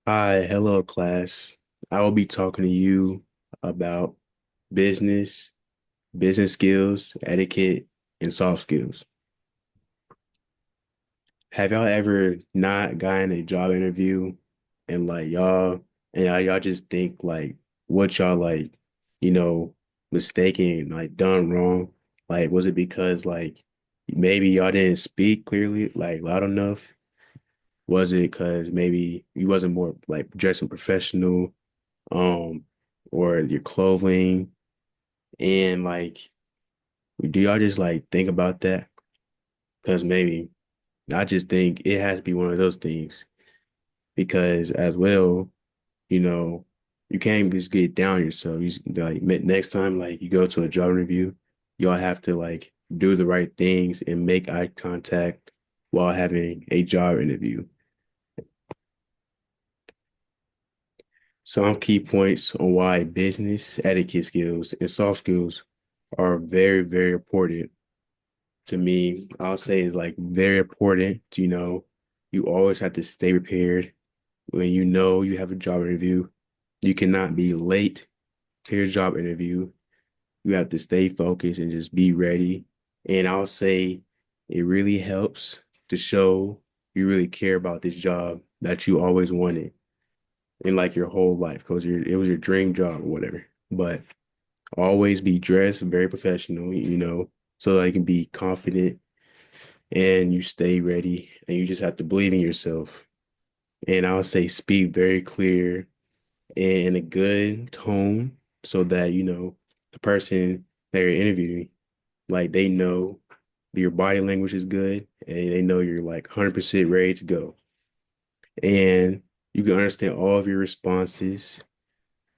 Hi, hello class. I will be talking to you about business, business skills, etiquette, and soft skills. Have y'all ever not gotten a job interview and y'all just think like what y'all you know, mistaken, like done wrong? Like was it because maybe y'all didn't speak clearly, like loud enough? Was it because maybe you wasn't more like dressing professional? um, or your clothing, and do y'all just think about that? Because maybe I just think it has to be one of those things. Because as well, you know, you can't just get down yourself. Next time, you go to a job interview, y'all have to do the right things and make eye contact while having a job interview. Some key points on why business etiquette skills and soft skills are very, very important to me. I'll say is very important. You always have to stay prepared when you know you have a job interview. You cannot be late to your job interview. You have to stay focused and just be ready. And I'll say it really helps to show you really care about this job that you always wanted in your whole life because it was your dream job or whatever. But always be dressed very professional, so that you can be confident and you stay ready and you just have to believe in yourself. And I'll say speak very clear and in a good tone so that, the person that you're interviewing, they know your body language is good and they know you're 100% ready to go. And you can understand all of your responses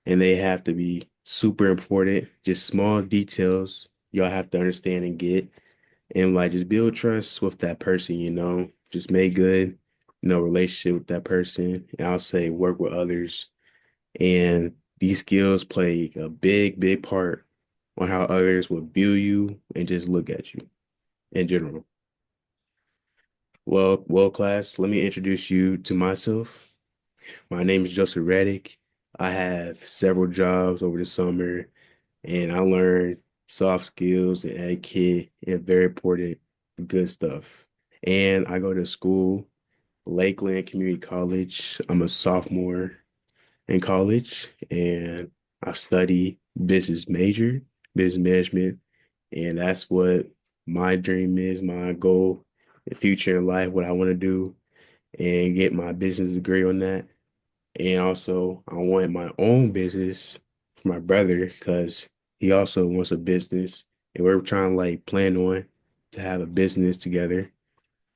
and they have to be super important, just small details y'all have to understand and get and just build trust with that person, just make good, relationship with that person. And I'll say work with others. And these skills play a big, big part on how others will view you and just look at you in general. Well, class, let me introduce you to myself. My name is Joseph Reddick. I have several jobs over the summer and I learned soft skills and etiquette and very important good stuff. And I go to school, Lakeland Community College. I'm a sophomore in college and I study business management, and that's what my dream is, my goal, the future in life, what I want to do, and get my business degree on that. And also, I want my own business for my brother because he also wants a business, and we're trying to plan on to have a business together.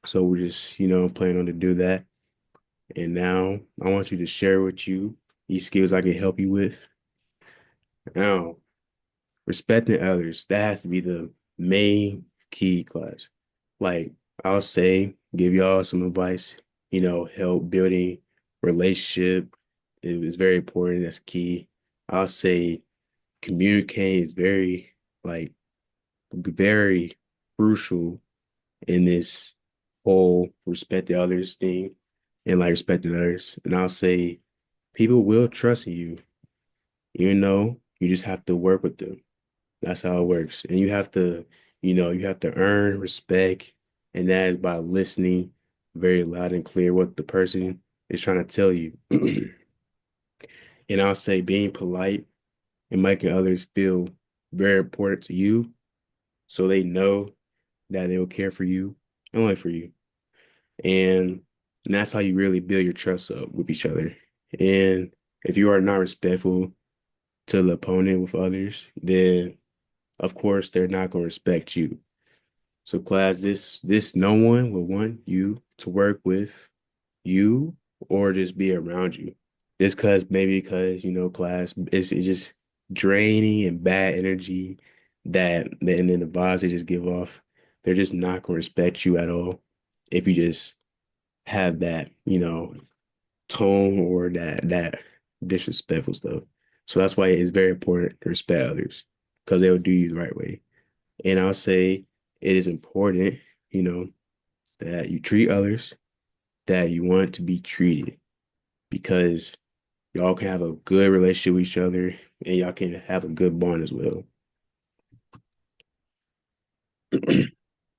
So we're just, planning on to do that. And now I want you to share with you these skills I can help you with. Now, respecting others, that has to be the main key class. Like I'll say, give y'all some advice, help building relationship. It is very important. That's key. I'll say communicating is like, very crucial in this whole respecting others thing and respecting others. And I'll say people will trust in you, even though you just have to work with them. That's how it works. And you have to earn respect, and that is by listening very loud and clear what the person is trying to tell you. And I'll say being polite and making others feel very important to you so they know that they will care for you and only for you. And that's how you really build your trust up with each other. And if you are not respectful to the opponent with others, then of course they're not going to respect you. So class, this no one will want you to work with you or just be around you. Just because, class, it's just draining and bad energy and then the vibes they just give off, they're just not gonna respect you at all if you just have that, tone or that disrespectful stuff. So that's why it's very important to respect others because they'll do you the right way. And I'll say it is important, you know, that you treat others that you want to be treated. because y'all can have a good relationship with each other and y'all can have a good bond as well.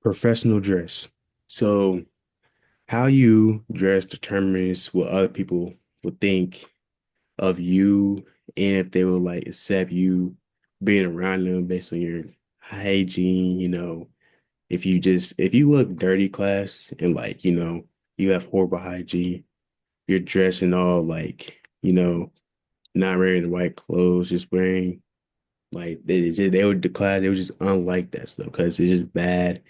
Professional dress. So, how you dress determines what other people will think of you and if they will like accept you being around them based on your hygiene, if you look dirty class and like, you have horrible hygiene, you're dressing all like, not wearing the right clothes, just wearing like they would declare they would just unlike that stuff because it's just bad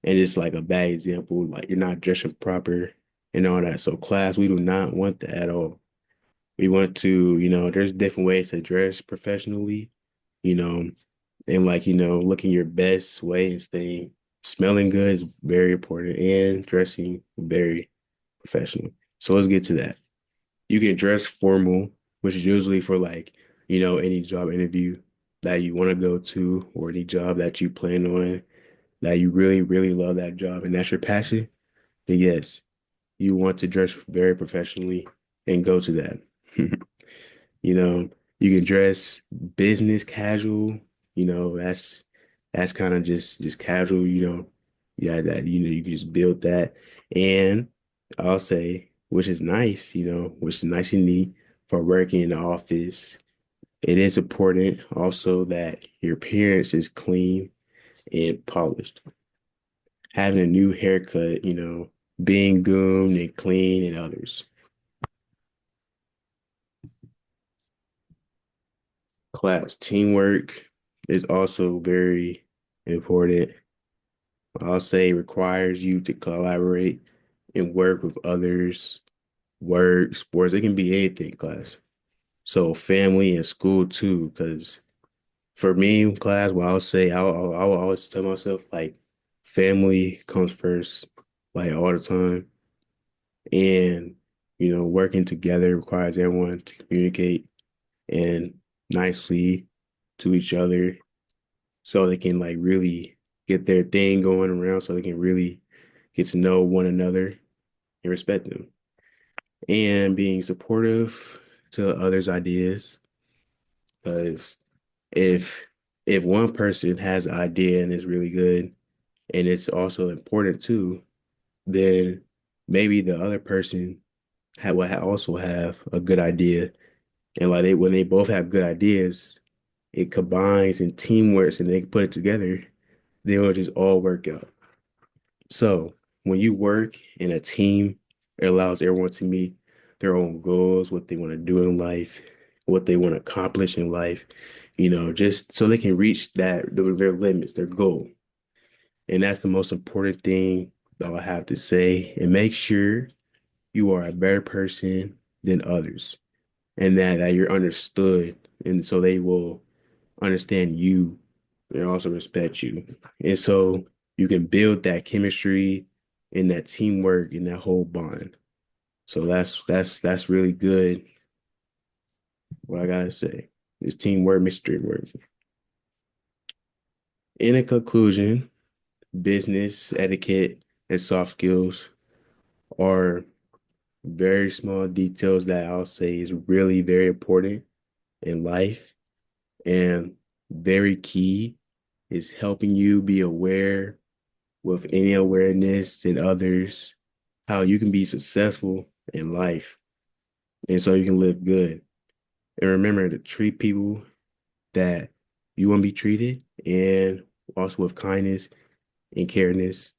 and it's like a bad example. Like you're not dressing proper and all that. So class, we do not want that at all. We want to, there's different ways to dress professionally, you know, and like, looking your best way and staying smelling good is very important and dressing very professional. So let's get to that. You can dress formal, which is usually for like, any job interview that you want to go to or any job that you plan on, that you really, really love that job and that's your passion, then yes, you want to dress very professionally and go to that. You know, you can dress business casual, that's kind of just casual, Yeah, that you can just build that. And I'll say, which is nice, which is nice and neat for working in the office. It is important also that your appearance is clean and polished. Having a new haircut, being groomed and clean and others. Class teamwork is also very important. I'll say requires you to collaborate and work with others, work, sports. It can be anything, class. So family and school too, because for me, class, what I'll say, I'll always tell myself like family comes first, like all the time. And, working together requires everyone to communicate and nicely to each other so they can like really get their thing going around so they can really get to know one another and respect them. And being supportive to others' ideas. Because if if one person has an idea and it's really good and it's also important too, then maybe the other person also have a good idea. And like when they both have good ideas, it combines and teamwork and they put it together, they will just all work out. So when you work in a team, it allows everyone to meet their own goals, what they want to do in life, what they want to accomplish in life, just so they can reach their limits, their goal. And that's the most important thing that I have to say. And make sure you are a better person than others and that you're understood. And so they will understand you and also respect you. And so you can build that chemistry and that teamwork and that whole bond. So that's really good. What I gotta say is teamwork, mystery work. In a conclusion, business etiquette and soft skills are very small details that I'll say is really very important in life and very key is helping you be aware with any awareness and others, how you can be successful in life and so you can live good. And remember to treat people that you want to be treated and also with kindness and careness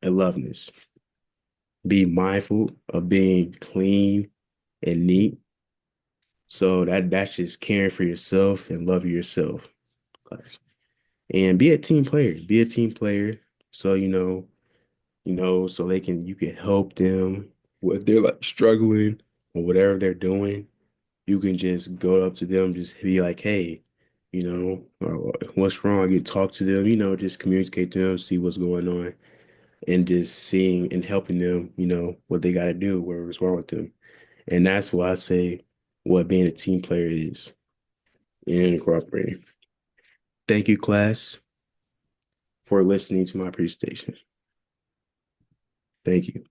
and loveness. Be mindful of being clean and neat. So that's just caring for yourself and loving yourself. And be a team player. Be a team player. So so you can help them if they're like struggling or whatever they're doing. You can just go up to them, just be like, hey, what's wrong? You talk to them, just communicate to them, see what's going on, and just seeing and helping them, what they got to do, whatever's wrong with them. And that's why I say what being a team player is and cooperating. Thank you, class, for listening to my presentation. Thank you.